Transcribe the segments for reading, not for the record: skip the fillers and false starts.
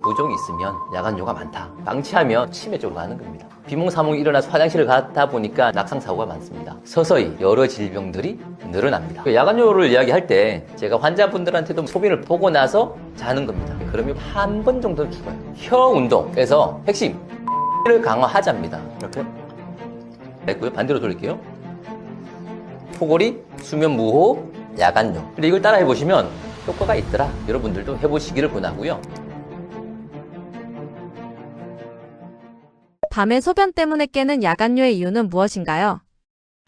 부종이 있으면 야간뇨가 많다. 방치하면 치매 쪽으로 가는 겁니다. 비몽사몽이 일어나서 화장실을 가다 보니까 낙상사고가 많습니다. 서서히 여러 질병들이 늘어납니다. 야간뇨를 이야기할 때 제가 환자분들한테도 소변을 보고 나서 자는 겁니다. 그러면 한 번 정도는 죽어요. 혀 운동에서 핵심 를 강화하자입니다. 이렇게 됐고요. 반대로 돌릴게요. 코골이, 수면 무호흡, 야간뇨. 근데 이걸 따라 해보시면 효과가 있더라. 여러분들도 해보시기를 권하고요. 밤에 소변 때문에 깨는 야간뇨의 이유는 무엇인가요?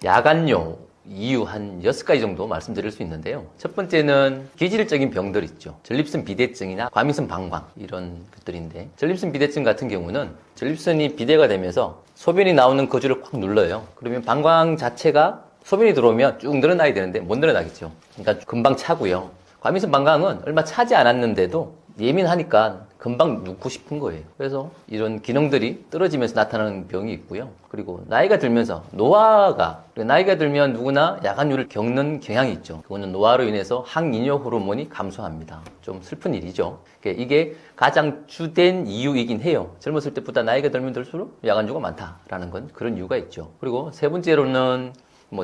야간뇨 이유 한 6가지 정도 말씀드릴 수 있는데요. 첫 번째는 기질적인 병들 있죠. 전립선 비대증이나 과민성 방광 이런 것들인데, 전립선 비대증 같은 경우는 전립선이 비대가 되면서 소변이 나오는 거주를 꽉 눌러요. 그러면 방광 자체가 소변이 들어오면 쭉 늘어나야 되는데 못 늘어나겠죠. 그러니까 금방 차고요. 과민성 방광은 얼마 차지 않았는데도 예민하니까 금방 눕고 싶은 거예요. 그래서 이런 기능들이 떨어지면서 나타나는 병이 있고요. 그리고 나이가 들면서 노화가, 나이가 들면 누구나 야간뇨를 겪는 경향이 있죠. 그거는 노화로 인해서 항이뇨 호르몬이 감소합니다. 좀 슬픈 일이죠. 이게 가장 주된 이유이긴 해요. 젊었을 때보다 나이가 들면 들수록 야간뇨가 많다라는 건 그런 이유가 있죠. 그리고 세 번째로는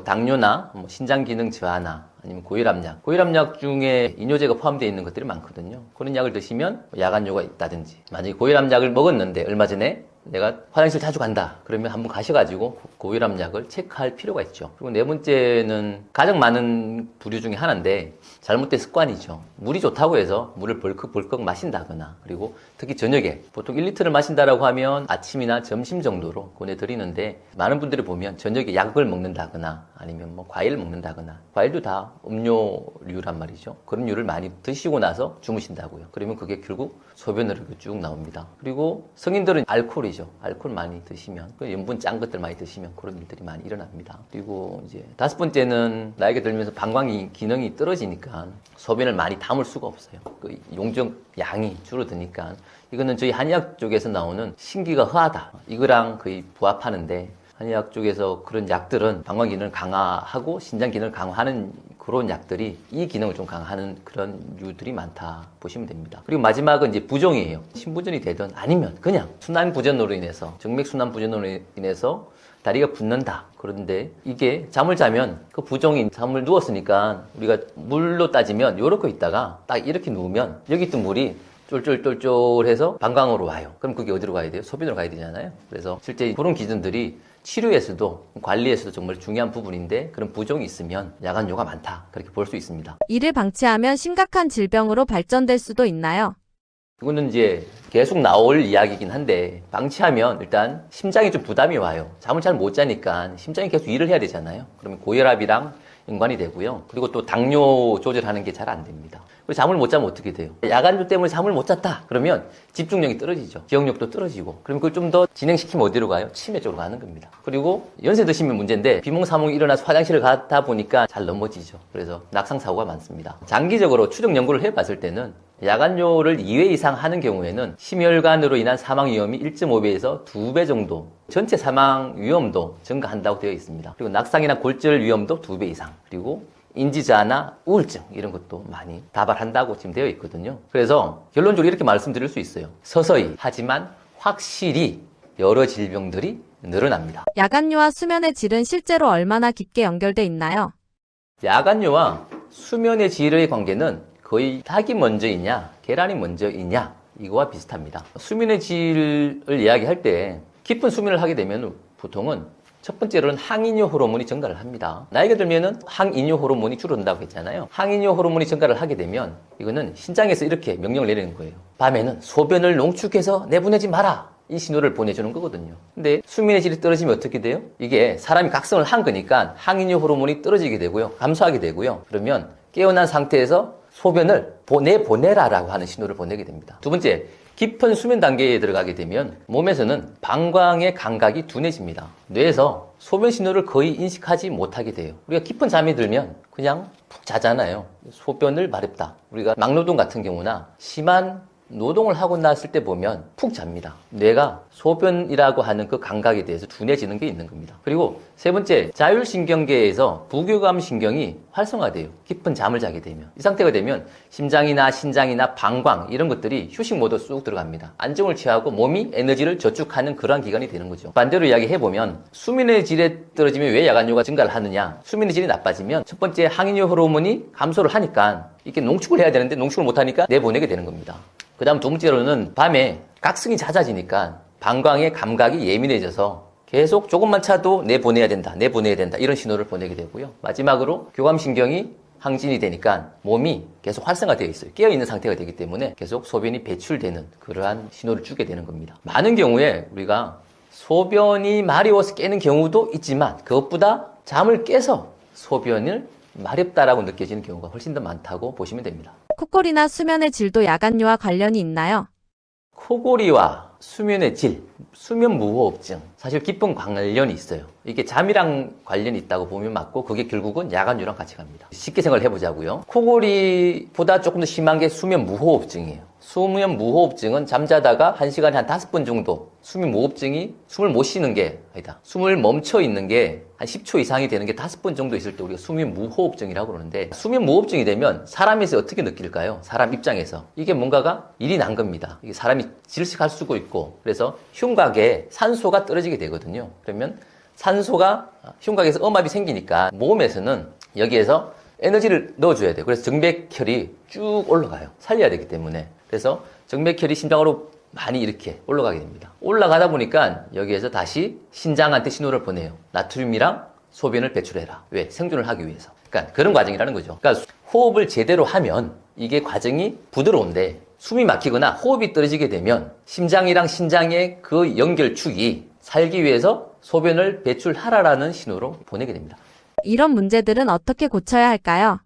당뇨나 신장 기능 저하나 아니면 고혈압약. 고혈압약 중에 이뇨제가 포함되어 있는 것들이 많거든요. 그런 약을 드시면 야간뇨가 있다든지, 만약에 고혈압약을 먹었는데 얼마 전에 내가 화장실 자주 간다 그러면 한번 가셔가지고 고혈압약을 체크할 필요가 있죠. 그리고 네 번째는 가장 많은 부류 중에 하나인데 잘못된 습관이죠. 물이 좋다고 해서 물을 벌컥벌컥 마신다거나, 그리고 특히 저녁에 보통 1리터를 마신다라고 하면 아침이나 점심 정도로 권해드리는데, 많은 분들이 보면 저녁에 약을 먹는다거나 아니면 과일을 먹는다거나, 과일도 다 음료류란 말이죠. 그런 류를 많이 드시고 나서 주무신다고요. 그러면 그게 결국 소변으로 쭉 나옵니다. 그리고 성인들은 알코올이죠. 알코올 많이 드시면, 염분 짠 것들 많이 드시면 그런 일들이 많이 일어납니다. 그리고 이제 다섯 번째는 나이가 들면서 방광이 기능이 떨어지니까 소변을 많이 담을 수가 없어요. 그 용적 양이 줄어드니까, 이거는 저희 한의학 쪽에서 나오는 신기가 허하다, 이거랑 거의 부합하는데, 한의학 쪽에서 그런 약들은 방광 기능을 강화하고 신장 기능을 강화하는 그런 약들이 이 기능을 좀 강화하는 그런 류들이 많다 보시면 됩니다. 그리고 마지막은 이제 부종이에요. 신부전이 되든 아니면 그냥 순환 부전으로 인해서, 정맥 순환 부전으로 인해서 다리가 붓는다. 그런데 이게 잠을 자면 그 부종이 잠을 누웠으니까 우리가 물로 따지면 요렇게 있다가 딱 이렇게 누우면 여기 있던 물이 쫄쫄쫄쫄해서 방광으로 와요. 그럼 그게 어디로 가야 돼요? 소변으로 가야 되잖아요. 그래서 실제 그런 기준들이 치료에서도 관리에서도 정말 중요한 부분인데, 그런 부종이 있으면 야간뇨가 많다, 그렇게 볼 수 있습니다. 이를 방치하면 심각한 질병으로 발전될 수도 있나요? 이거는 이제 계속 나올 이야기이긴 한데, 방치하면 일단 심장이 좀 부담이 와요. 잠을 잘 못 자니까 심장이 계속 일을 해야 되잖아요. 그러면 고혈압이랑 연관이 되고요. 그리고 또 당뇨 조절하는 게 잘 안 됩니다. 그리고 잠을 못 자면 어떻게 돼요? 야간뇨 때문에 잠을 못 잤다 그러면 집중력이 떨어지죠. 기억력도 떨어지고, 그럼 그걸 좀 더 진행시키면 어디로 가요? 치매 쪽으로 가는 겁니다. 그리고 연세 드시면 문제인데, 비몽사몽이 일어나서 화장실을 가다 보니까 잘 넘어지죠. 그래서 낙상사고가 많습니다. 장기적으로 추적 연구를 해봤을 때는 야간뇨를 2회 이상 하는 경우에는 심혈관으로 인한 사망 위험이 1.5배에서 2배 정도, 전체 사망 위험도 증가한다고 되어 있습니다. 그리고 낙상이나 골절 위험도 2배 이상, 그리고 인지저하나 우울증 이런 것도 많이 다발한다고 지금 되어 있거든요. 그래서 결론적으로 이렇게 말씀드릴 수 있어요. 서서히 하지만 확실히 여러 질병들이 늘어납니다. 야간뇨와 수면의 질은 실제로 얼마나 깊게 연결돼 있나요? 야간뇨와 수면의 질의 관계는 거의 닭이 먼저이냐 계란이 먼저이냐 이거와 비슷합니다. 수면의 질을 이야기할 때 깊은 수면을 하게 되면 보통은 첫 번째로는 항이뇨 호르몬이 증가를 합니다. 나이가 들면은 항이뇨 호르몬이 줄어든다고 했잖아요. 항이뇨 호르몬이 증가를 하게 되면 이거는 신장에서 이렇게 명령을 내리는 거예요. 밤에는 소변을 농축해서 내보내지 마라, 이 신호를 보내주는 거거든요. 근데 수면의 질이 떨어지면 어떻게 돼요? 이게 사람이 각성을 한 거니까 항이뇨 호르몬이 떨어지게 되고요, 감소하게 되고요. 그러면 깨어난 상태에서 소변을 내보내라라고 하는 신호를 보내게 됩니다. 두 번째, 깊은 수면 단계에 들어가게 되면 몸에서는 방광의 감각이 둔해집니다. 뇌에서 소변 신호를 거의 인식하지 못하게 돼요. 우리가 깊은 잠이 들면 그냥 푹 자잖아요. 소변을 마렵다. 우리가 막노동 같은 경우나 심한 노동을 하고 났을 때 보면 푹 잡니다. 뇌가 소변이라고 하는 그 감각에 대해서 둔해지는 게 있는 겁니다. 그리고 세 번째, 자율신경계에서 부교감 신경이 활성화돼요. 깊은 잠을 자게 되면. 이 상태가 되면 심장이나 신장이나 방광 이런 것들이 휴식 모드로 쑥 들어갑니다. 안정을 취하고 몸이 에너지를 저축하는 그러한 기간이 되는 거죠. 반대로 이야기해보면 수면의 질에 떨어지면 왜 야간뇨가 증가를 하느냐. 수면의 질이 나빠지면 첫 번째 항인효 호르몬이 감소를 하니까 이렇게 농축을 해야 되는데 농축을 못하니까 내보내게 되는 겁니다. 그 다음 두 번째로는 밤에 각성이 잦아지니까 방광의 감각이 예민해져서 계속 조금만 차도 내보내야 된다 이런 신호를 보내게 되고요. 마지막으로 교감신경이 항진이 되니까 몸이 계속 활성화되어 있어요. 깨어있는 상태가 되기 때문에 계속 소변이 배출되는 그러한 신호를 주게 되는 겁니다. 많은 경우에 우리가 소변이 마려워서 깨는 경우도 있지만 그것보다 잠을 깨서 소변을 마렵다라고 느껴지는 경우가 훨씬 더 많다고 보시면 됩니다. 코골이나 수면의 질도 야간뇨와 관련이 있나요? 코골이와 수면의 질, 수면 무호흡증 사실 깊은 관련이 있어요. 이게 잠이랑 관련이 있다고 보면 맞고 그게 결국은 야간뇨랑 같이 갑니다. 쉽게 생각을 해보자고요. 코골이보다 조금 더 심한 게 수면 무호흡증이에요. 수면 무호흡증은 잠자다가 1시간에 한 5번 정도 수면 무호흡증이 숨을 못 쉬는 게 아니다. 숨을 멈춰 있는 게 한 10초 이상이 되는 게 5번 정도 있을 때 우리가 수면 무호흡증이라고 그러는데 수면 무호흡증이 되면 사람에서 어떻게 느낄까요? 사람 입장에서. 이게 뭔가가 일이 난 겁니다. 이게 사람이 질식할 수가 있고 그래서 흉곽에 산소가 떨어지게 되거든요. 그러면 산소가 흉곽에서 음압이 생기니까 몸에서는 여기에서 에너지를 넣어줘야 돼요. 그래서 정맥혈이 쭉 올라가요. 살려야 되기 때문에. 그래서 정맥혈이 심장으로 많이 이렇게 올라가게 됩니다. 올라가다 보니까 여기에서 다시 신장한테 신호를 보내요. 나트륨이랑 소변을 배출해라. 왜? 생존을 하기 위해서. 그러니까 그런 과정이라는 거죠. 그러니까 호흡을 제대로 하면 이게 과정이 부드러운데 숨이 막히거나 호흡이 떨어지게 되면 심장이랑 신장의 그 연결축이 살기 위해서 소변을 배출하라라는 신호로 보내게 됩니다. 이런 문제들은 어떻게 고쳐야 할까요?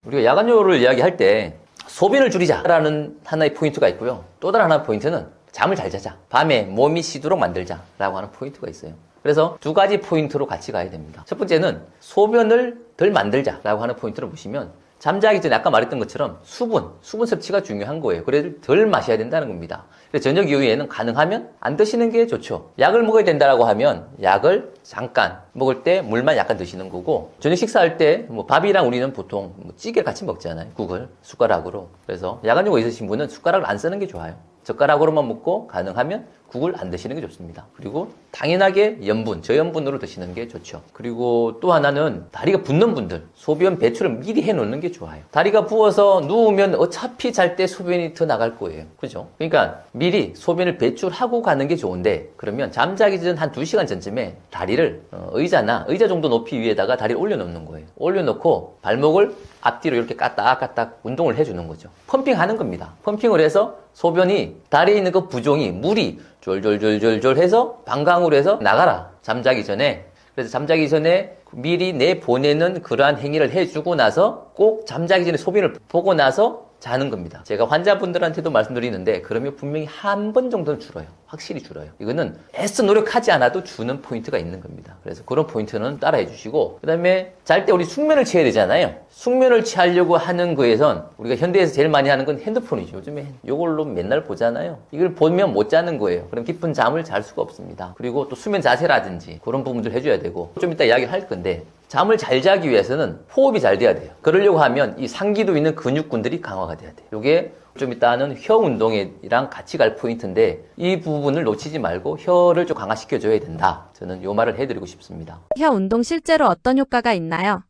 우리가 야간뇨를 이야기할 때 소변을 줄이자라는 하나의 포인트가 있고요. 또 다른 하나의 포인트는 잠을 잘 자자. 밤에 몸이 쉬도록 만들자라고 하는 포인트가 있어요. 그래서 두 가지 포인트로 같이 가야 됩니다. 첫 번째는 소변을 덜 만들자라고 하는 포인트를 보시면 잠자기 전에 아까 말했던 것처럼 수분 섭취가 중요한 거예요. 그래서 덜 마셔야 된다는 겁니다. 그래서 저녁 이후에는 가능하면 안 드시는 게 좋죠. 약을 먹어야 된다라고 하면 약을 잠깐 먹을 때 물만 약간 드시는 거고 저녁 식사할 때 뭐 밥이랑 우리는 보통 찌개 같이 먹잖아요. 국을 숟가락으로. 그래서 야간요가 있으신 분은 숟가락을 안 쓰는 게 좋아요. 젓가락으로만 먹고 가능하면 국을 안 드시는 게 좋습니다. 그리고 당연하게 저염분으로 드시는 게 좋죠. 그리고 또 하나는 다리가 붓는 분들 소변 배출을 미리 해놓는 게 좋아요. 다리가 부어서 누우면 어차피 잘 때 소변이 더 나갈 거예요. 그죠? 그러니까 미리 소변을 배출하고 가는 게 좋은데 그러면 잠자기 전 한 2시간 전쯤에 다리를 의자 정도 높이 위에다가 다리를 올려놓는 거예요. 올려놓고 발목을 앞뒤로 이렇게 까딱까딱 운동을 해주는 거죠. 펌핑하는 겁니다. 펌핑을 해서 소변이 다리에 있는 그 부종이 물이 졸졸졸졸졸 해서 방광으로 해서 나가라. 잠자기 전에. 그래서 잠자기 전에 미리 내보내는 그러한 행위를 해주고 나서 꼭 잠자기 전에 소변을 보고 나서 자는 겁니다. 제가 환자분들한테도 말씀드리는데 그러면 분명히 한 번 정도는 줄어요. 확실히 줄어요. 이거는 애써 노력하지 않아도 주는 포인트가 있는 겁니다. 그래서 그런 포인트는 따라해 주시고 그 다음에 잘 때 우리 숙면을 취해야 되잖아요. 숙면을 취하려고 하는 거에선 우리가 현대에서 제일 많이 하는 건 핸드폰이죠. 요즘에 이걸로 맨날 보잖아요. 이걸 보면 못 자는 거예요. 그럼 깊은 잠을 잘 수가 없습니다. 그리고 또 수면 자세라든지 그런 부분들 해줘야 되고 좀 이따 이야기할 건데 잠을 잘 자기 위해서는 호흡이 잘 돼야 돼요. 그러려고 하면 이 상기도 있는 근육군들이 강화가 돼야 돼요. 이게 좀 이따 하는 혀 운동이랑 같이 갈 포인트인데 이 부분을 놓치지 말고 혀를 좀 강화시켜줘야 된다. 저는 요 말을 해드리고 싶습니다. 혀 운동 실제로 어떤 효과가 있나요?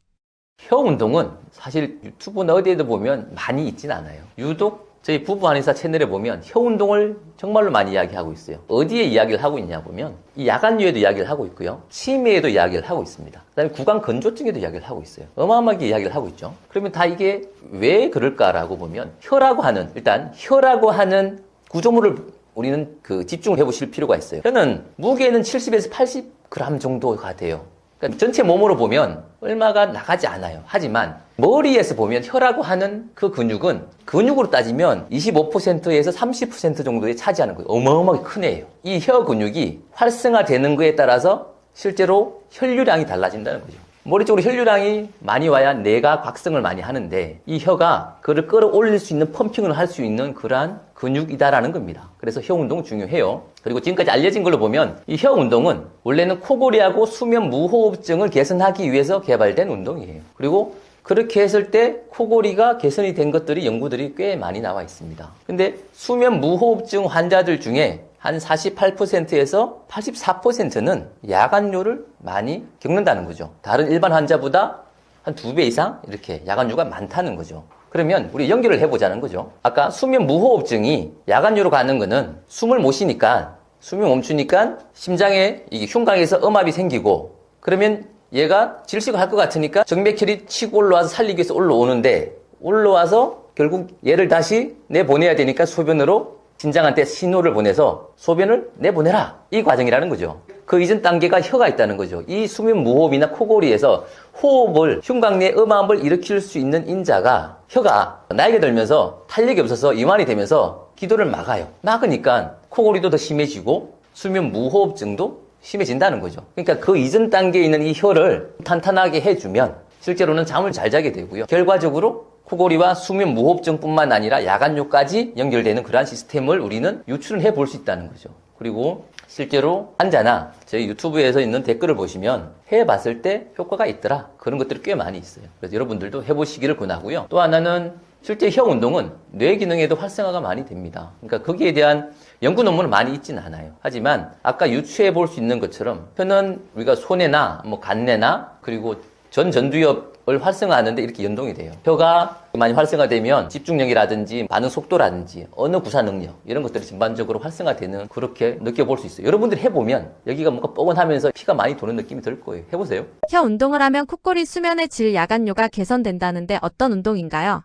혀 운동은 사실 유튜브나 어디에도 보면 많이 있진 않아요. 유독 저희 부부 한의사 채널에 보면 혀 운동을 정말로 많이 이야기하고 있어요. 어디에 이야기를 하고 있냐 보면 이 야간류에도 이야기를 하고 있고요. 치매에도 이야기를 하고 있습니다. 그다음에 구강 건조증에도 이야기를 하고 있어요. 어마어마하게 이야기를 하고 있죠. 그러면 다 이게 왜 그럴까라고 보면 혀라고 하는 구조물을 우리는 집중을 해보실 필요가 있어요. 혀는 무게는 70에서 80g 정도가 돼요. 그러니까 전체 몸으로 보면 얼마가 나가지 않아요. 하지만 머리에서 보면 혀라고 하는 그 근육은 근육으로 따지면 25%에서 30% 정도에 차지하는 거예요. 어마어마하게 큰 애예요. 이 혀 근육이 활성화되는 거에 따라서 실제로 혈류량이 달라진다는 거죠. 머리 쪽으로 혈류량이 많이 와야 뇌가 각성을 많이 하는데 이 혀가 그를 끌어올릴 수 있는 펌핑을 할 수 있는 그러한 근육이다라는 겁니다. 그래서 혀 운동 중요해요. 그리고 지금까지 알려진 걸로 보면 이 혀 운동은 원래는 코골이하고 수면 무호흡증을 개선하기 위해서 개발된 운동이에요. 그리고 그렇게 했을 때 코골이가 개선이 된 것들이 연구들이 꽤 많이 나와 있습니다. 근데 수면 무호흡증 환자들 중에 한 48%에서 84%는 야간뇨를 많이 겪는다는 거죠. 다른 일반 환자보다 한 2배 이상 이렇게 야간뇨가 많다는 거죠. 그러면 우리 연결을 해보자는 거죠. 아까 수면 무호흡증이 야간뇨로 가는 거는 숨을 못 쉬니까 숨이 멈추니까 심장에 이게 흉곽에서 음압이 생기고 그러면 얘가 질식을 할 것 같으니까 정맥혈이 치고 올라와서 살리기 위해서 올라오는데 올라와서 결국 얘를 다시 내보내야 되니까 소변으로 신장한테 신호를 보내서 소변을 내보내라. 이 과정이라는 거죠. 그 이전 단계가 혀가 있다는 거죠. 이 수면 무호흡이나 코골이에서 호흡을 흉곽 내 음압을 일으킬 수 있는 인자가 혀가 나이가 들면서 탄력이 없어서 이완이 되면서 기도를 막아요. 막으니까 코골이도 더 심해지고 수면 무호흡증도 심해진다는 거죠. 그러니까 그 이전 단계에 있는 이 혀를 탄탄하게 해주면 실제로는 잠을 잘 자게 되고요. 결과적으로 코골이와 수면 무호흡증뿐만 아니라 야간뇨까지 연결되는 그러한 시스템을 우리는 유출을 해볼 수 있다는 거죠. 그리고 실제로 환자나 저희 유튜브에서 있는 댓글을 보시면 해봤을 때 효과가 있더라. 그런 것들이 꽤 많이 있어요. 그래서 여러분들도 해보시기를 권하고요. 또 하나는 실제 혀 운동은 뇌 기능에도 활성화가 많이 됩니다. 그러니까 거기에 대한 연구 논문은 많이 있지는 않아요. 하지만 아까 유추해 볼 수 있는 것처럼 혀는 우리가 손해나 간내나 그리고 전두엽을 활성화하는데 이렇게 연동이 돼요. 혀가 많이 활성화되면 집중력이라든지 반응 속도라든지 언어 구사 능력 이런 것들이 전반적으로 활성화되는 그렇게 느껴볼 수 있어요. 여러분들이 해보면 여기가 뭔가 뻐근하면서 피가 많이 도는 느낌이 들 거예요. 해보세요. 혀 운동을 하면 콧골이 수면의 질 야간뇨가 개선된다는데 어떤 운동인가요?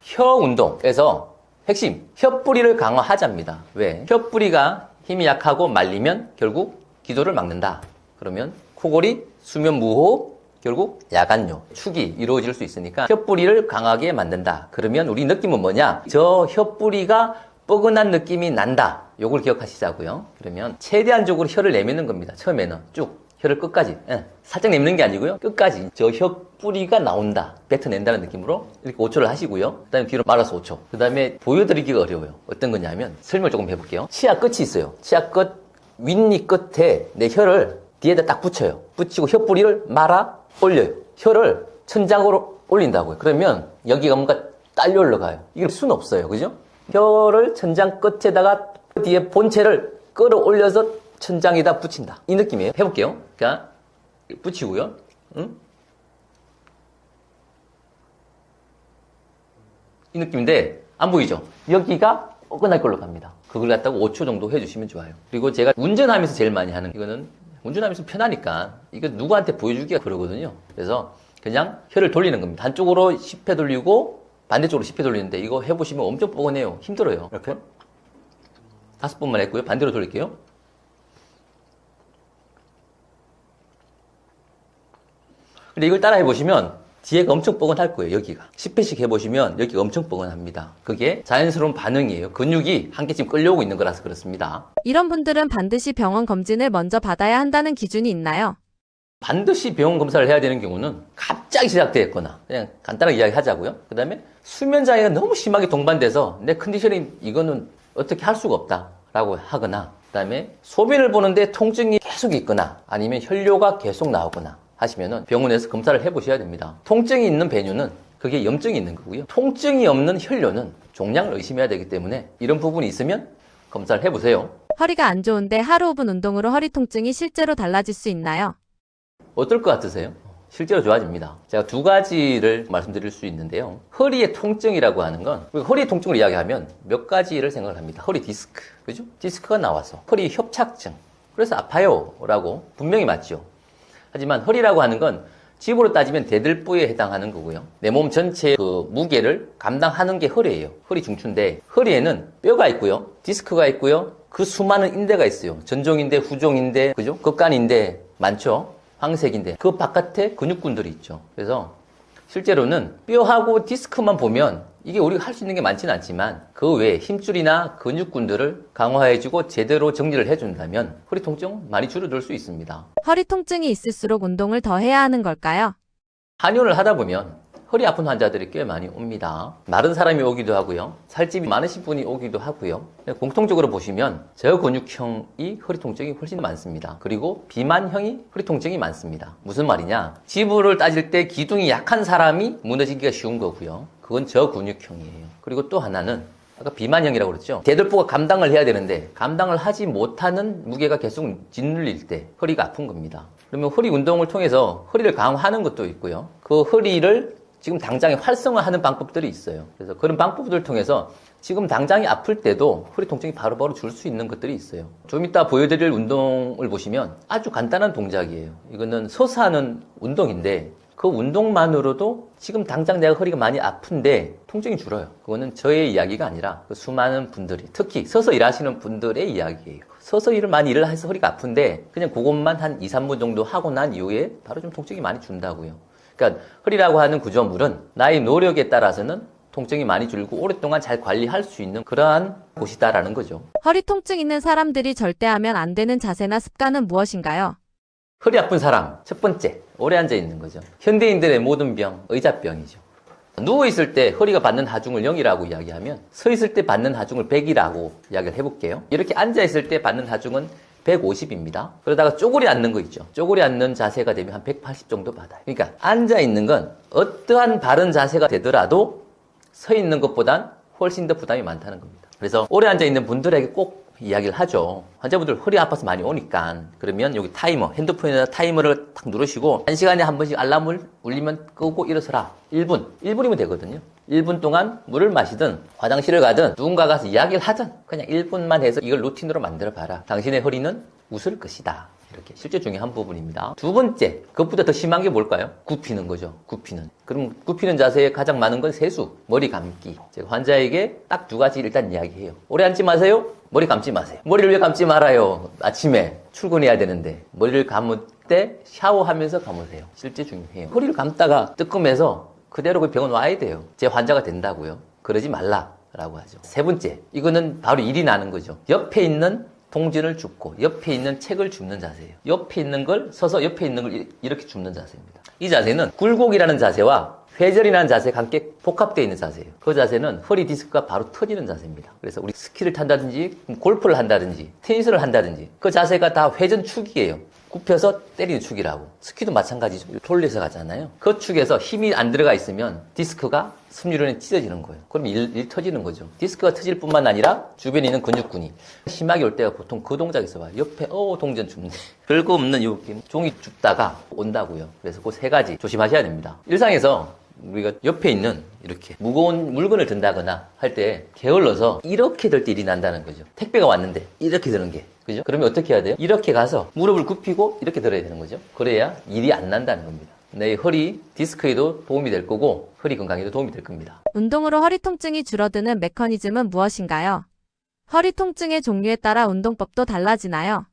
혀 운동에서 핵심, 혀뿌리를 강화하자입니다. 왜? 혀뿌리가 힘이 약하고 말리면 결국 기도를 막는다. 그러면 코골이, 수면 무호흡, 결국 야간뇨, 축이 이루어질 수 있으니까 혀뿌리를 강하게 만든다. 그러면 우리 느낌은 뭐냐? 저 혀뿌리가 뻐근한 느낌이 난다. 요걸 기억하시자고요. 그러면 최대한적으로 혀를 내미는 겁니다. 처음에는 쭉. 혀를 끝까지 살짝 내미는 게 아니고요. 끝까지 저 혀뿌리가 나온다. 뱉어낸다는 느낌으로 이렇게 5초를 하시고요. 그 다음에 뒤로 말아서 5초. 그 다음에 보여드리기가 어려워요. 어떤 거냐면 설명을 조금 해볼게요. 치아 끝이 있어요. 치아 끝 윗니 끝에 내 혀를 뒤에다 딱 붙여요. 붙이고 혀뿌리를 말아 올려요. 혀를 천장으로 올린다고요. 그러면 여기가 뭔가 딸려 올라가요. 이게 수는 없어요. 그죠? 혀를 천장 끝에다가 뒤에 본체를 끌어올려서 천장에다 붙인다. 이 느낌이에요. 해볼게요. 자, 붙이고요. 이 느낌인데 안 보이죠? 여기가 뻐근할 걸로 갑니다. 그걸 갖다가 5초 정도 해주시면 좋아요. 그리고 제가 운전하면서 제일 많이 하는 이거는 운전하면서 편하니까 이거 누구한테 보여주기가 그러거든요. 그래서 그냥 혀를 돌리는 겁니다. 한쪽으로 10회 돌리고 반대쪽으로 10회 돌리는데 이거 해보시면 엄청 뻐근해요. 힘들어요. 이렇게 5번만 했고요. 반대로 돌릴게요. 근데 이걸 따라 해보시면 뒤에가 엄청 뻐근할 거예요. 여기가 10회씩 해보시면 여기가 엄청 뻐근합니다. 그게 자연스러운 반응이에요. 근육이 한 개쯤 끌려오고 있는 거라서 그렇습니다. 이런 분들은 반드시 병원 검진을 먼저 받아야 한다는 기준이 있나요? 반드시 병원 검사를 해야 되는 경우는 갑자기 시작됐거나 그냥 간단하게 이야기하자고요. 그 다음에 수면 장애가 너무 심하게 동반돼서 내 컨디션이 이거는 어떻게 할 수가 없다라고 하거나 그 다음에 소변을 보는데 통증이 계속 있거나 아니면 혈뇨가 계속 나오거나 하시면은 병원에서 검사를 해보셔야 됩니다. 통증이 있는 배뇨는 그게 염증이 있는 거고요. 통증이 없는 혈뇨는 종양을 의심해야 되기 때문에 이런 부분이 있으면 검사를 해보세요. 허리가 안 좋은데 하루 5분 운동으로 허리 통증이 실제로 달라질 수 있나요? 어떨 것 같으세요? 실제로 좋아집니다. 제가 두 가지를 말씀드릴 수 있는데요. 허리의 통증이라고 하는 건 허리의 통증을 이야기하면 몇 가지를 생각을 합니다. 허리 디스크, 그죠? 디스크가 나와서 허리 협착증, 그래서 아파요 라고 분명히 맞죠. 하지만 허리라고 하는 건 집으로 따지면 대들보에 해당하는 거고요. 내 몸 전체의 그 무게를 감당하는 게 허리예요. 허리 중추인데 허리에는 뼈가 있고요. 디스크가 있고요. 그 수많은 인대가 있어요. 전종인대, 후종인대, 그죠? 극간인대 많죠. 황색인대. 그 바깥에 근육군들이 있죠. 그래서 실제로는 뼈하고 디스크만 보면 이게 우리가 할 수 있는 게 많지는 않지만 그 외에 힘줄이나 근육군들을 강화해주고 제대로 정리를 해준다면 허리 통증 많이 줄어들 수 있습니다. 허리 통증이 있을수록 운동을 더 해야 하는 걸까요? 한의원을 하다 보면 허리 아픈 환자들이 꽤 많이 옵니다. 마른 사람이 오기도 하고요. 살집이 많으신 분이 오기도 하고요. 공통적으로 보시면 저근육형이 허리 통증이 훨씬 많습니다. 그리고 비만형이 허리 통증이 많습니다. 무슨 말이냐? 지부를 따질 때 기둥이 약한 사람이 무너지기가 쉬운 거고요. 그건 저근육형이에요. 그리고 또 하나는 아까 비만형이라고 그랬죠. 대들보가 감당을 해야 되는데 감당을 하지 못하는 무게가 계속 짓눌릴 때 허리가 아픈 겁니다. 그러면 허리 운동을 통해서 허리를 강화하는 것도 있고요. 그 허리를 지금 당장에 활성화하는 방법들이 있어요. 그래서 그런 방법들을 통해서 지금 당장이 아플 때도 허리 통증이 바로바로 줄 수 있는 것들이 있어요. 좀 이따 보여드릴 운동을 보시면 아주 간단한 동작이에요. 이거는 서서 하는 운동인데 그 운동만으로도 지금 당장 내가 허리가 많이 아픈데 통증이 줄어요. 그거는 저의 이야기가 아니라 그 수많은 분들이, 특히 서서 일하시는 분들의 이야기예요. 서서 많이 일을 해서 허리가 아픈데 그냥 그것만 한 2, 3분 정도 하고 난 이후에 바로 좀 통증이 많이 준다고요. 그러니까 허리라고 하는 구조물은 나의 노력에 따라서는 통증이 많이 줄고 오랫동안 잘 관리할 수 있는 그러한 곳이다라는 거죠. 허리 통증 있는 사람들이 절대 하면 안 되는 자세나 습관은 무엇인가요? 허리 아픈 사람, 첫 번째, 오래 앉아 있는 거죠. 현대인들의 모든 병, 의자병이죠. 누워있을 때 허리가 받는 하중을 0이라고 이야기하면 서 있을 때 받는 하중을 100이라고 이야기를 해볼게요. 이렇게 앉아있을 때 받는 하중은 150입니다. 그러다가 쪼그려 앉는 거 있죠. 쪼그려 앉는 자세가 되면 한 180 정도 받아요. 그러니까 앉아있는 건 어떠한 바른 자세가 되더라도 서 있는 것보단 훨씬 더 부담이 많다는 겁니다. 그래서 오래 앉아있는 분들에게 꼭 이야기를 하죠. 환자분들 허리 아파서 많이 오니까 그러면 여기 타이머, 핸드폰에다 타이머를 탁 누르시고 1시간에 한 번씩 알람을 울리면 끄고 일어서라. 1분이면 되거든요. 1분 동안 물을 마시든 화장실을 가든 누군가 가서 이야기를 하든 그냥 1분만 해서 이걸 루틴으로 만들어 봐라. 당신의 허리는 웃을 것이다. 이렇게 실제 중에 한 부분입니다. 두 번째, 그것보다 더 심한 게 뭘까요? 굽히는 거죠. 굽히는. 그럼 굽히는 자세에 가장 많은 건 세수, 머리 감기. 제가 환자에게 딱 두 가지 일단 이야기해요. 오래 앉지 마세요. 머리 감지 마세요. 머리를 왜 감지 말아요? 아침에 출근해야 되는데 머리를 감을 때 샤워하면서 감으세요. 실제 중요해요. 허리를 감다가 뜨끔해서 그대로 그 병원 와야 돼요. 제 환자가 된다고요. 그러지 말라라고 하죠. 세 번째, 이거는 바로 일이 나는 거죠. 옆에 있는 동전을 줍고 옆에 있는 책을 줍는 자세예요. 옆에 있는 걸 서서 옆에 있는 걸 이렇게 줍는 자세입니다. 이 자세는 굴곡이라는 자세와 회전이라는 자세가 함께 복합되어 있는 자세예요. 그 자세는 허리 디스크가 바로 터지는 자세입니다. 그래서 우리 스키를 탄다든지 골프를 한다든지 테니스를 한다든지 그 자세가 다 회전축이에요. 굽혀서 때리는 축이라고. 스키도 마찬가지죠. 돌려서 가잖아요. 그 축에서 힘이 안 들어가 있으면 디스크가 승류론에 찢어지는 거예요. 그럼 일 터지는 거죠. 디스크가 터질 뿐만 아니라 주변에 있는 근육군이 심하게 올 때가 보통 그 동작에서 봐요. 옆에 동전 줍네. 별거 없는 이 종이 줍다가 온다고요. 그래서 그 세 가지 조심하셔야 됩니다. 일상에서 우리가 옆에 있는 이렇게 무거운 물건을 든다거나 할 때 게을러서 이렇게 들 때 일이 난다는 거죠. 택배가 왔는데 이렇게 드는 게. 그죠? 그러면 어떻게 해야 돼요? 이렇게 가서 무릎을 굽히고 이렇게 들어야 되는 거죠. 그래야 일이 안 난다는 겁니다. 내 허리 디스크에도 도움이 될 거고 허리 건강에도 도움이 될 겁니다. 운동으로 허리 통증이 줄어드는 메커니즘은 무엇인가요? 허리 통증의 종류에 따라 운동법도 달라지나요?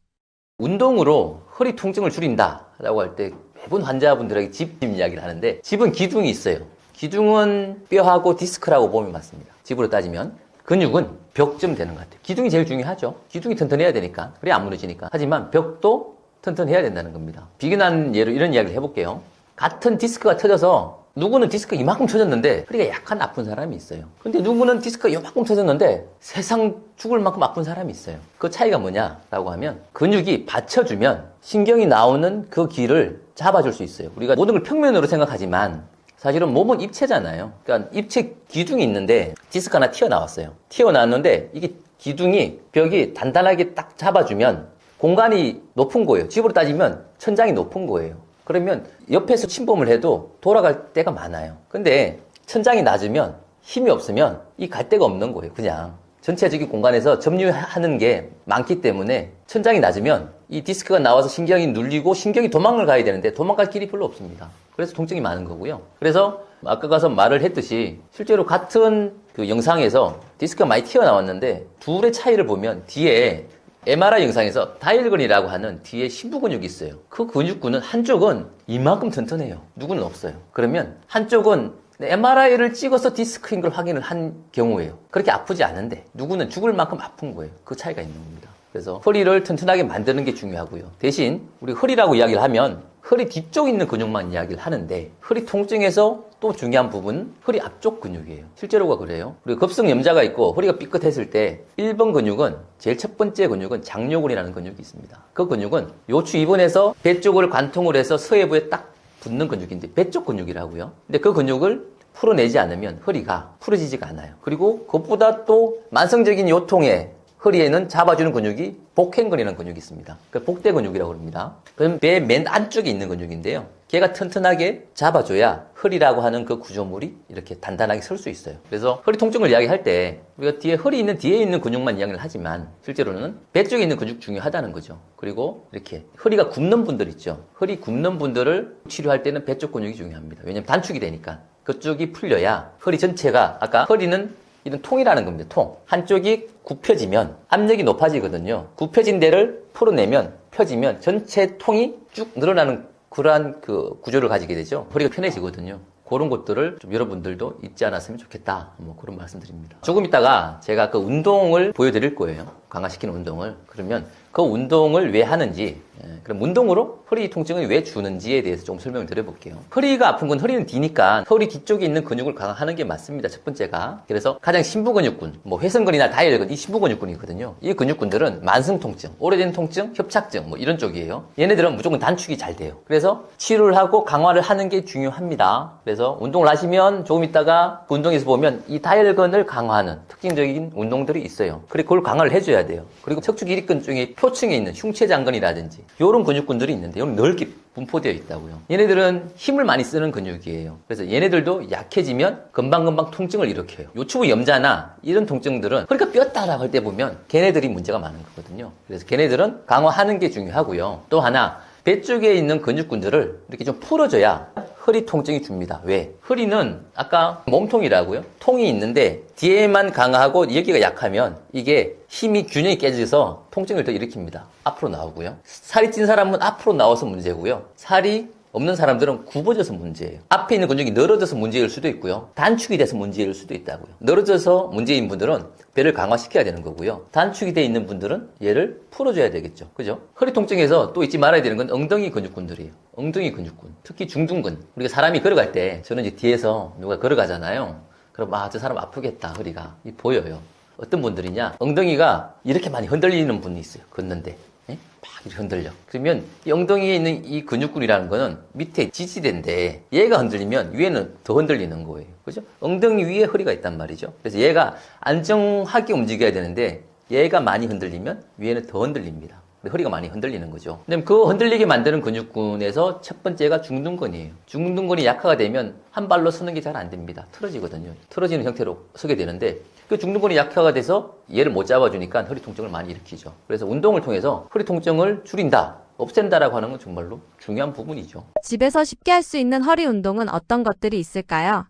운동으로 허리 통증을 줄인다라고 할 때 매번 환자분들에게 집 이야기를 하는데 집은 기둥이 있어요. 기둥은 뼈하고 디스크라고 보면 맞습니다. 집으로 따지면 근육은 벽쯤 되는 것 같아요. 기둥이 제일 중요하죠. 기둥이 튼튼해야 되니까. 그래야 안 무너지니까. 하지만 벽도 튼튼해야 된다는 겁니다. 비근한 예로 이런 이야기를 해볼게요. 같은 디스크가 터져서 누구는 디스크가 이만큼 터졌는데 허리가 약간 아픈 사람이 있어요. 근데 누구는 디스크가 이만큼 터졌는데 세상 죽을 만큼 아픈 사람이 있어요. 그 차이가 뭐냐라고 하면 근육이 받쳐주면 신경이 나오는 그 길을 잡아줄 수 있어요. 우리가 모든 걸 평면으로 생각하지만 사실은 몸은 입체잖아요. 그러니까 입체 기둥이 있는데 디스크 하나 튀어나왔어요. 튀어나왔는데 이게 기둥이 벽이 단단하게 딱 잡아주면 공간이 높은 거예요. 집으로 따지면 천장이 높은 거예요. 그러면 옆에서 침범을 해도 돌아갈 때가 많아요. 근데 천장이 낮으면 힘이 없으면 이 갈 데가 없는 거예요. 그냥 전체적인 공간에서 점유하는 게 많기 때문에 천장이 낮으면 이 디스크가 나와서 신경이 눌리고 신경이 도망을 가야 되는데 도망갈 길이 별로 없습니다. 그래서 통증이 많은 거고요. 그래서 아까 가서 말을 했듯이 실제로 같은 그 영상에서 디스크가 많이 튀어나왔는데 둘의 차이를 보면 뒤에 MRI 영상에서 다이얼근이라고 하는 뒤에 심부 근육이 있어요. 그 근육군은 한쪽은 이만큼 튼튼해요. 누구는 없어요. 그러면 한쪽은 MRI를 찍어서 디스크인 걸 확인을 한 경우예요. 그렇게 아프지 않은데 누구는 죽을 만큼 아픈 거예요. 그 차이가 있는 겁니다. 그래서 허리를 튼튼하게 만드는 게 중요하고요. 대신 우리 허리라고 이야기를 하면 허리 뒤쪽 있는 근육만 이야기를 하는데 허리 통증에서 또 중요한 부분은 허리 앞쪽 근육이에요. 실제로가 그래요. 그리고 급성염자가 있고 허리가 삐끗했을 때 1번 근육은 제일 첫 번째 근육은 장요근이라는 근육이 있습니다. 그 근육은 요추 2번에서 배 쪽을 관통을 해서 서해부에 딱 붙는 근육인데 배 쪽 근육이라고요. 근데 그 근육을 풀어내지 않으면 허리가 풀어지지가 않아요. 그리고 그것보다 또 만성적인 요통에 허리에는 잡아주는 근육이 복행근이라는 근육이 있습니다. 그 복대 근육이라고 합니다. 그럼 배 맨 안쪽에 있는 근육인데요. 걔가 튼튼하게 잡아줘야 허리라고 하는 그 구조물이 이렇게 단단하게 설 수 있어요. 그래서 허리 통증을 이야기할 때 우리가 뒤에 있는 근육만 이야기를 하지만 실제로는 배 쪽에 있는 근육 중요하다는 거죠. 그리고 이렇게 허리가 굽는 분들 있죠. 허리 굽는 분들을 치료할 때는 배 쪽 근육이 중요합니다. 왜냐면 단축이 되니까 그쪽이 풀려야 허리 전체가 아까 허리는 이런 통이라는 겁니다. 통. 한쪽이 굽혀지면 압력이 높아지거든요. 굽혀진 데를 풀어내면 펴지면 전체 통이 쭉 늘어나는 그러한 그 구조를 가지게 되죠. 허리가 편해지거든요. 그런 것들을 좀 여러분들도 잊지 않았으면 좋겠다. 뭐 그런 말씀드립니다. 조금 있다가 제가 그 운동을 보여드릴 거예요. 강화시키는 운동을. 그러면 그 운동을 왜 하는지, 그럼 운동으로 허리 통증을 왜 주는지에 대해서 좀 설명을 드려볼게요. 허리가 아픈 건 허리는 뒤니까 허리 뒤쪽에 있는 근육을 강화하는 게 맞습니다. 첫 번째가. 그래서 가장 심부근육군, 뭐 회선근이나 다이얼근, 이 심부근육군이거든요. 이 근육군들은 만성 통증, 오래된 통증, 협착증 뭐 이런 쪽이에요. 얘네들은 무조건 단축이 잘 돼요. 그래서 치료를 하고 강화를 하는 게 중요합니다. 그래서 운동을 하시면 조금 있다가 그 운동에서 보면 이 다이얼근을 강화하는 특징적인 운동들이 있어요. 그리고 그걸 강화를 해줘야 돼요. 그리고 척추 기립근 중에 표층에 있는 흉쇄장근이라든지 이런 근육군들이 있는데 이건 넓게 분포되어 있다고요. 얘네들은 힘을 많이 쓰는 근육이에요. 그래서 얘네들도 약해지면 금방금방 통증을 일으켜요. 요추부 염자나 이런 통증들은 허리가 뼈다라고 할 때 보면 걔네들이 문제가 많은 거거든요. 그래서 걔네들은 강화하는 게 중요하고요. 또 하나 배 쪽에 있는 근육군들을 이렇게 좀 풀어줘야 허리 통증이 줍니다. 왜? 허리는 아까 몸통이라고요. 통이 있는데 뒤에만 강하고 여기가 약하면 이게 힘이 균형이 깨져서 통증을 더 일으킵니다. 앞으로 나오고요. 살이 찐 사람은 앞으로 나와서 문제고요. 살이 없는 사람들은 굽어져서 문제예요. 앞에 있는 근육이 늘어져서 문제일 수도 있고요. 단축이 돼서 문제일 수도 있다고요. 늘어져서 문제인 분들은 배를 강화시켜야 되는 거고요. 단축이 돼 있는 분들은 얘를 풀어줘야 되겠죠. 그죠? 허리 통증에서 또 잊지 말아야 되는 건 엉덩이 근육군들이에요. 엉덩이 근육군. 특히 중둔근. 우리가 사람이 걸어갈 때 저는 이제 뒤에서 누가 걸어가잖아요. 그럼 저 사람 아프겠다, 허리가. 이 보여요. 어떤 분들이냐? 엉덩이가 이렇게 많이 흔들리는 분이 있어요. 걷는데. 막 이렇게 흔들려. 그러면 이 엉덩이에 있는 이 근육군이라는 거는 밑에 지지대인데 얘가 흔들리면 위에는 더 흔들리는 거예요. 그죠? 엉덩이 위에 허리가 있단 말이죠. 그래서 얘가 안정하게 움직여야 되는데 얘가 많이 흔들리면 위에는 더 흔들립니다. 허리가 많이 흔들리는 거죠. 그다음에 그 흔들리게 만드는 근육군에서 첫 번째가 중둔근이에요. 중둔근이 약화가 되면 한 발로 서는 게 잘 안 됩니다. 틀어지거든요. 틀어지는 형태로 서게 되는데 그 중둔근이 약화가 돼서 얘를 못 잡아주니까 허리 통증을 많이 일으키죠. 그래서 운동을 통해서 허리 통증을 줄인다, 없앤다라고 하는 건 정말로 중요한 부분이죠. 집에서 쉽게 할 수 있는 허리 운동은 어떤 것들이 있을까요?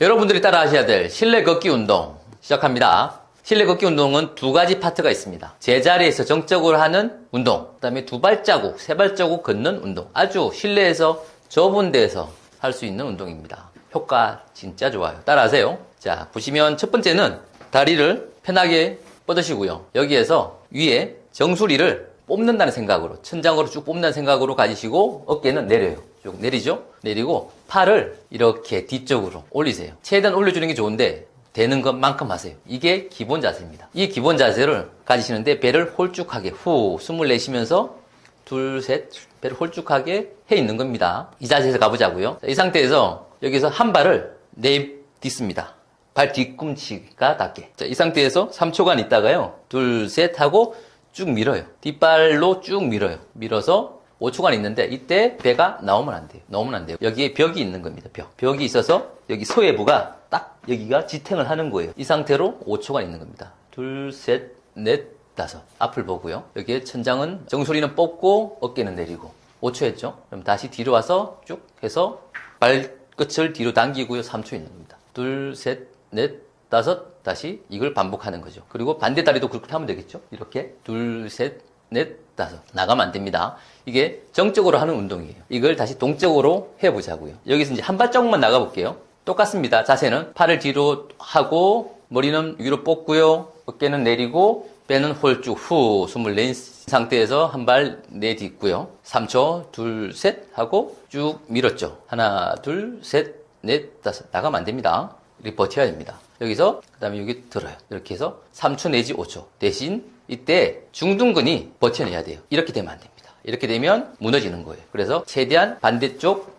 여러분들이 따라 하셔야 될 실내 걷기 운동 시작합니다. 실내 걷기 운동은 두 가지 파트가 있습니다. 제자리에서 정적으로 하는 운동, 그 다음에 두 발자국, 세 발자국 걷는 운동. 아주 실내에서 좁은 데에서 할 수 있는 운동입니다. 효과 진짜 좋아요. 따라하세요. 자, 보시면 첫 번째는 다리를 편하게 뻗으시고요. 여기에서 위에 정수리를 뽑는다는 생각으로, 천장으로 쭉 뽑는다는 생각으로 가지시고 어깨는 내려요. 쭉 내리죠? 내리고 팔을 이렇게 뒤쪽으로 올리세요. 최대한 올려주는 게 좋은데 되는 것만큼 하세요. 이게 기본 자세입니다. 이 기본 자세를 가지시는데 배를 홀쭉하게 후 숨을 내쉬면서 둘, 셋 배를 홀쭉하게 해 있는 겁니다. 이 자세에서 가보자고요. 자, 이 상태에서 여기서 한 발을 내딛습니다. 발 뒤꿈치가 닿게. 자, 이 상태에서 3초간 있다가요. 둘, 셋 하고 쭉 밀어요. 뒷발로 쭉 밀어요. 밀어서 5초간 있는데 이때 배가 나오면 안 돼요. 나오면 안 돼요. 여기에 벽이 있는 겁니다. 벽이 있어서 여기 소외부가 딱 여기가 지탱을 하는 거예요. 이 상태로 5초간 있는 겁니다. 둘, 셋, 넷, 다섯. 앞을 보고요. 여기에 천장은 정수리는 뽑고 어깨는 내리고 5초 했죠. 그럼 다시 뒤로 와서 쭉 해서 발끝을 뒤로 당기고요. 3초 있는 겁니다. 둘, 셋, 넷, 5, 다시 이걸 반복하는 거죠. 그리고 반대 다리도 그렇게 하면 되겠죠. 이렇게 2, 셋, 넷, 5 나가면 안 됩니다. 이게 정적으로 하는 운동이에요. 이걸 다시 동적으로 해보자고요. 여기서 이제 한 발자국만 나가볼게요. 똑같습니다. 자세는 팔을 뒤로 하고 머리는 위로 뻗고요. 어깨는 내리고 배는 홀쭉 후 숨을 낸 상태에서 한 발 내딛고요. 3초 둘, 셋 하고 쭉 밀었죠. 하나, 둘, 셋, 넷, 5 나가면 안 됩니다. 이렇게 버텨야 됩니다. 여기서 그 다음에 여기 들어요. 이렇게 해서 3초 내지 5초. 대신 이때 중둔근이 버텨내야 돼요. 이렇게 되면 안 됩니다. 이렇게 되면 무너지는 거예요. 그래서 최대한 반대쪽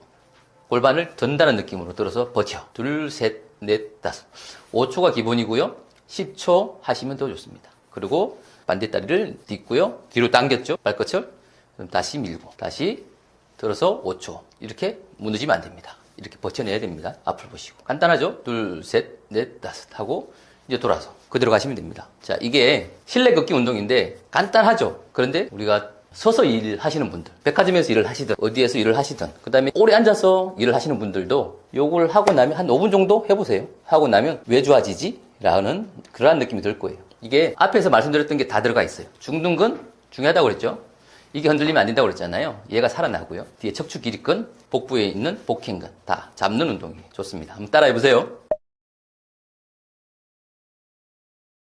골반을 든다는 느낌으로 들어서 버텨. 둘, 셋, 넷, 5. 5초가 기본이고요. 10초 하시면 더 좋습니다. 그리고 반대다리를 딛고요. 뒤로 당겼죠. 발끝을. 그럼 다시 밀고 다시 들어서 5초. 이렇게 무너지면 안 됩니다. 이렇게 버텨내야 됩니다. 앞을 보시고. 간단하죠? 둘, 셋, 넷, 5 하고 이제 돌아서 그대로 가시면 됩니다. 자, 이게 실내 걷기 운동인데 간단하죠? 그런데 우리가 서서 일하시는 분들, 백화점에서 일을 하시든 어디에서 일을 하시든 그 다음에 오래 앉아서 일을 하시는 분들도 요걸 하고 나면 한 5분 정도 해보세요. 하고 나면 왜 좋아지지? 라는 그러한 느낌이 들 거예요. 이게 앞에서 말씀드렸던 게 다 들어가 있어요. 중둔근 중요하다고 그랬죠. 이게 흔들리면 안 된다고 그랬잖아요. 얘가 살아나고요. 뒤에 척추 길이근, 복부에 있는 복행근 다 잡는 운동이 좋습니다. 한번 따라해보세요.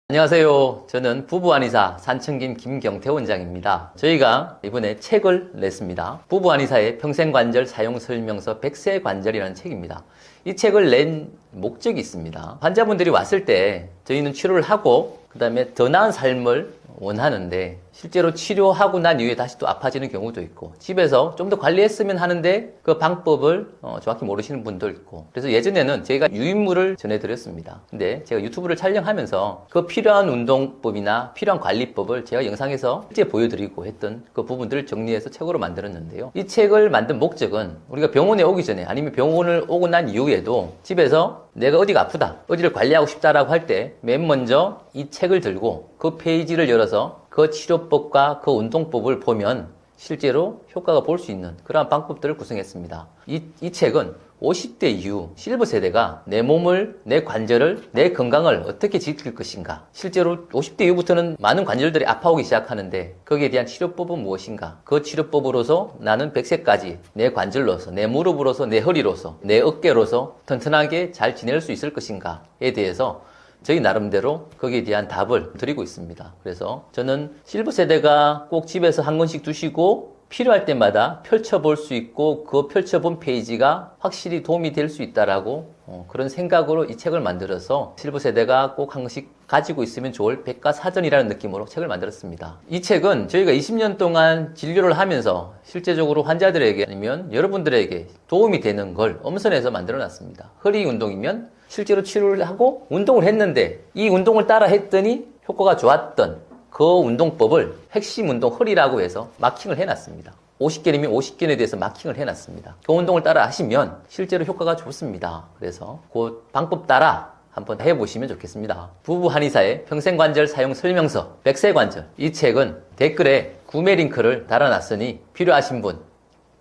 안녕하세요. 저는 부부한의사 산청김 김경태 원장입니다. 저희가 이번에 책을 냈습니다. 부부한의사의 평생관절 사용설명서 100세 관절이라는 책입니다. 이 책을 낸 목적이 있습니다. 환자분들이 왔을 때 저희는 치료를 하고 그 다음에 더 나은 삶을 원하는데 실제로 치료하고 난 이후에 다시 또 아파지는 경우도 있고 집에서 좀 더 관리했으면 하는데 그 방법을 정확히 모르시는 분도 있고 그래서 예전에는 저희가 유인물을 전해드렸습니다. 근데 제가 유튜브를 촬영하면서 그 필요한 운동법이나 필요한 관리법을 제가 영상에서 실제 보여드리고 했던 그 부분들을 정리해서 책으로 만들었는데요. 이 책을 만든 목적은 우리가 병원에 오기 전에 아니면 병원을 오고 난 이후에도 집에서 내가 어디가 아프다, 어디를 관리하고 싶다라고 할 때 맨 먼저 이 책을 들고 그 페이지를 열어서 그 치료법과 그 운동법을 보면 실제로 효과가 볼 수 있는 그러한 방법들을 구성했습니다. 이 책은 50대 이후 실버 세대가 내 몸을, 내 관절을, 내 건강을 어떻게 지킬 것인가. 실제로 50대 이후부터는 많은 관절들이 아파오기 시작하는데 거기에 대한 치료법은 무엇인가. 그 치료법으로서 나는 100세까지 내 관절로서, 내 무릎으로서, 내 허리로서, 내 어깨로서 튼튼하게 잘 지낼 수 있을 것인가에 대해서 저희 나름대로 거기에 대한 답을 드리고 있습니다. 그래서 저는 실버 세대가 꼭 집에서 한 권씩 두시고 필요할 때마다 펼쳐볼 수 있고 그 펼쳐본 페이지가 확실히 도움이 될 수 있다라고 그런 생각으로 이 책을 만들어서 실버 세대가 꼭 한 권씩 가지고 있으면 좋을 백과사전이라는 느낌으로 책을 만들었습니다. 이 책은 저희가 20년 동안 진료를 하면서 실제적으로 환자들에게 아니면 여러분들에게 도움이 되는 걸 엄선해서 만들어 놨습니다. 허리 운동이면 실제로 치료를 하고 운동을 했는데 이 운동을 따라 했더니 효과가 좋았던 그 운동법을 핵심 운동 허리라고 해서 마킹을 해놨습니다. 50견이면 50견에 대해서 마킹을 해놨습니다. 그 운동을 따라 하시면 실제로 효과가 좋습니다. 그래서 그 방법 따라 한번 해보시면 좋겠습니다. 부부 한의사의 평생관절 사용 설명서 100세 관절 이 책은 댓글에 구매 링크를 달아놨으니 필요하신 분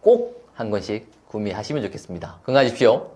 꼭 한 권씩 구매하시면 좋겠습니다. 건강하십시오.